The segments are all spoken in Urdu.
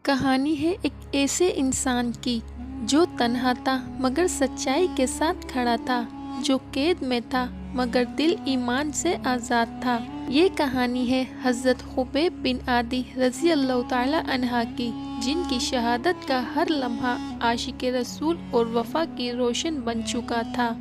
کہانی ہے ایک ایسے انسان کی جو تنہا تھا مگر سچائی کے ساتھ کھڑا تھا، جو قید میں تھا مگر دل ایمان سے آزاد تھا۔ یہ کہانی ہے حضرت خبیب بن عادی رضی اللہ تعالی عنہ کی، جن کی شہادت کا ہر لمحہ عاشق رسول اور وفا کی روشن بن چکا تھا۔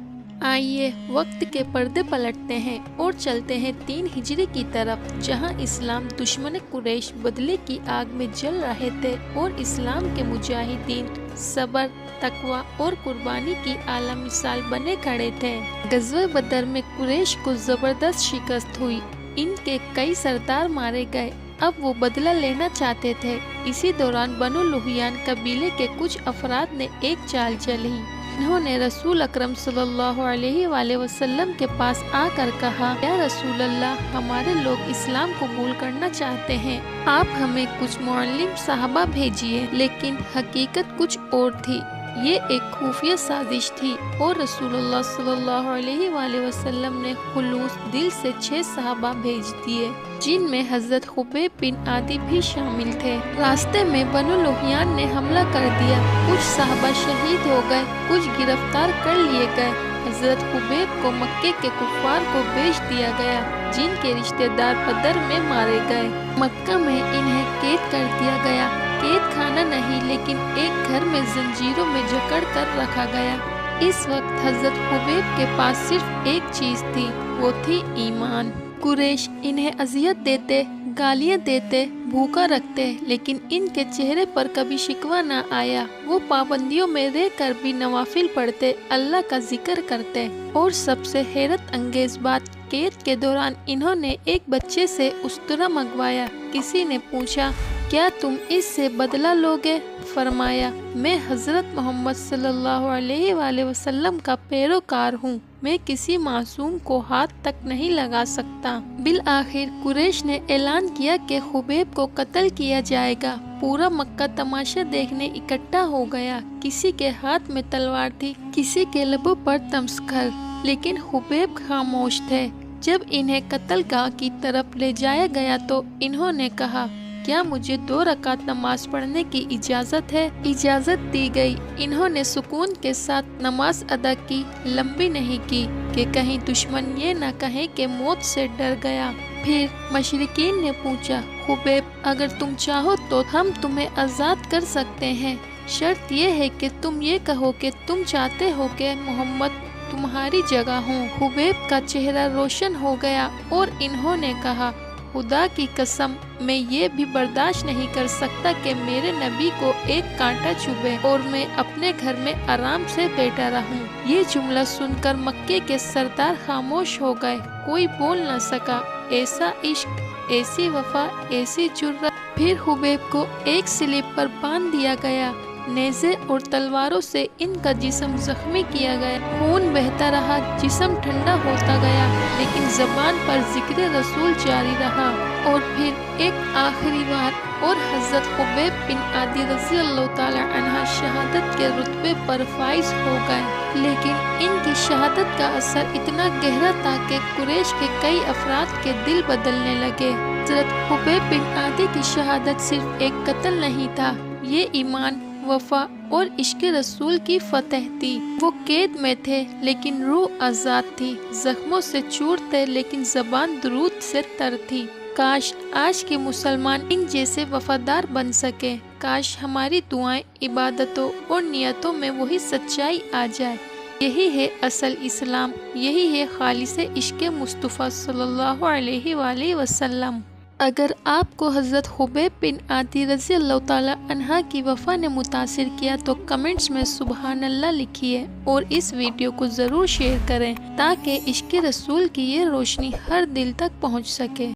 آئیے وقت کے پردے پلٹتے ہیں اور چلتے ہیں 3 ہجری کی طرف، جہاں اسلام دشمن قریش بدلے کی آگ میں جل رہے تھے اور اسلام کے مجاہدین صبر، تقوی اور قربانی کی اعلیٰ مثال بنے کھڑے تھے۔ غزوہ بدر میں قریش کو زبردست شکست ہوئی، ان کے کئی سردار مارے گئے، اب وہ بدلہ لینا چاہتے تھے۔ اسی دوران بنو لحیان قبیلے کے کچھ افراد نے ایک چال چلی۔ انہوں نے رسول اکرم صلی اللہ علیہ وآلہ وسلم کے پاس آ کر کہا، یا رسول اللہ، ہمارے لوگ اسلام قبول کرنا چاہتے ہیں، آپ ہمیں کچھ معلم صحابہ بھیجیے۔ لیکن حقیقت کچھ اور تھی، یہ ایک خفیہ سازش تھی اور رسول اللہ صلی اللہ علیہ وآلہ وسلم نے خلوص دل سے 6 صحابہ بھیج دیے، جن میں حضرت خبیب بن عادی بھی شامل تھے۔ راستے میں بنو لحیان نے حملہ کر دیا، کچھ صحابہ شہید ہو گئے، کچھ گرفتار کر لیے گئے۔ حضرت خبیب کو مکے کے کفار کو بیچ دیا گیا، جن کے رشتہ دار بدر میں مارے گئے۔ مکہ میں انہیں قید کر دیا گیا، قید خانہ نہیں لیکن ایک گھر میں زنجیروں میں جکڑ کر رکھا گیا۔ اس وقت حضرت خبیب کے پاس صرف ایک چیز تھی، وہ تھی ایمان۔ قریش انہیں اذیت دیتے، گالیاں دیتے، بھوکا رکھتے، لیکن ان کے چہرے پر کبھی شکوہ نہ آیا۔ وہ پابندیوں میں رہ کر بھی نوافل پڑھتے، اللہ کا ذکر کرتے، اور سب سے حیرت انگیز بات، قید کے دوران انہوں نے ایک بچے سے استرا منگوایا۔ کسی نے پوچھا، کیا تم اس سے بدلہ لوگے؟ فرمایا، میں حضرت محمد صلی اللہ علیہ وآلہ وسلم کا پیروکار ہوں، میں کسی معصوم کو ہاتھ تک نہیں لگا سکتا۔ بالآخر قریش نے اعلان کیا کہ خبیب کو قتل کیا جائے گا۔ پورا مکہ تماشا دیکھنے اکٹھا ہو گیا، کسی کے ہاتھ میں تلوار تھی، کسی کے لبوں پر تمسخر، لیکن خبیب خاموش تھے۔ جب انہیں قتل گاہ کی طرف لے جایا گیا تو انہوں نے کہا، کیا مجھے 2 رکعت نماز پڑھنے کی اجازت ہے؟ اجازت دی گئی۔ انہوں نے سکون کے ساتھ نماز ادا کی، لمبی نہیں کی کہ کہیں دشمن یہ نہ کہے کہ موت سے ڈر گیا۔ پھر مشرکین نے پوچھا، خبیب، اگر تم چاہو تو ہم تمہیں آزاد کر سکتے ہیں، شرط یہ ہے کہ تم یہ کہو کہ تم چاہتے ہو کہ محمد تمہاری جگہ ہوں۔ خبیب کا چہرہ روشن ہو گیا اور انہوں نے کہا، خدا کی قسم، میں یہ بھی برداشت نہیں کر سکتا کہ میرے نبی کو ایک کانٹا چبھے اور میں اپنے گھر میں آرام سے بیٹھا رہوں۔ یہ جملہ سن کر مکے کے سردار خاموش ہو گئے، کوئی بول نہ سکا۔ ایسا عشق، ایسی وفا، ایسی جرأت۔ پھر خبیب کو ایک سلیب پر باندھ دیا گیا، نیزے اور تلواروں سے ان کا جسم زخمی کیا گیا، خون بہتا رہا، جسم ٹھنڈا ہوتا گیا، لیکن زبان پر ذکر رسول جاری رہا۔ اور پھر ایک آخری بار اور حضرت خبیب بن عادی رضی اللہ تعالی عنہ شہادت کے رتبے پر فائز ہو گئے، لیکن ان کی شہادت کا اثر اتنا گہرا تھا کہ قریش کے کئی افراد کے دل بدلنے لگے۔ حضرت خبیب بن عادی کی شہادت صرف ایک قتل نہیں تھا، یہ ایمان، وفا اور عشق رسول کی فتح تھی۔ وہ قید میں تھے لیکن روح آزاد تھی، زخموں سے چور تھے لیکن زبان درود سے تر تھی۔ کاش آج کے مسلمان ان جیسے وفادار بن سکے، کاش ہماری دعائیں، عبادتوں اور نیتوں میں وہی سچائی آ جائے۔ یہی ہے اصل اسلام، یہی ہے خالص عشق مصطفیٰ صلی اللہ علیہ وآلہ وسلم۔ اگر آپ کو حضرت خبیب بن عادی رضی اللہ تعالی عنہ کی وفا نے متاثر کیا تو کمنٹس میں سبحان اللہ لکھیے، اور اس ویڈیو کو ضرور شیئر کریں تاکہ عشق رسول کی یہ روشنی ہر دل تک پہنچ سکے۔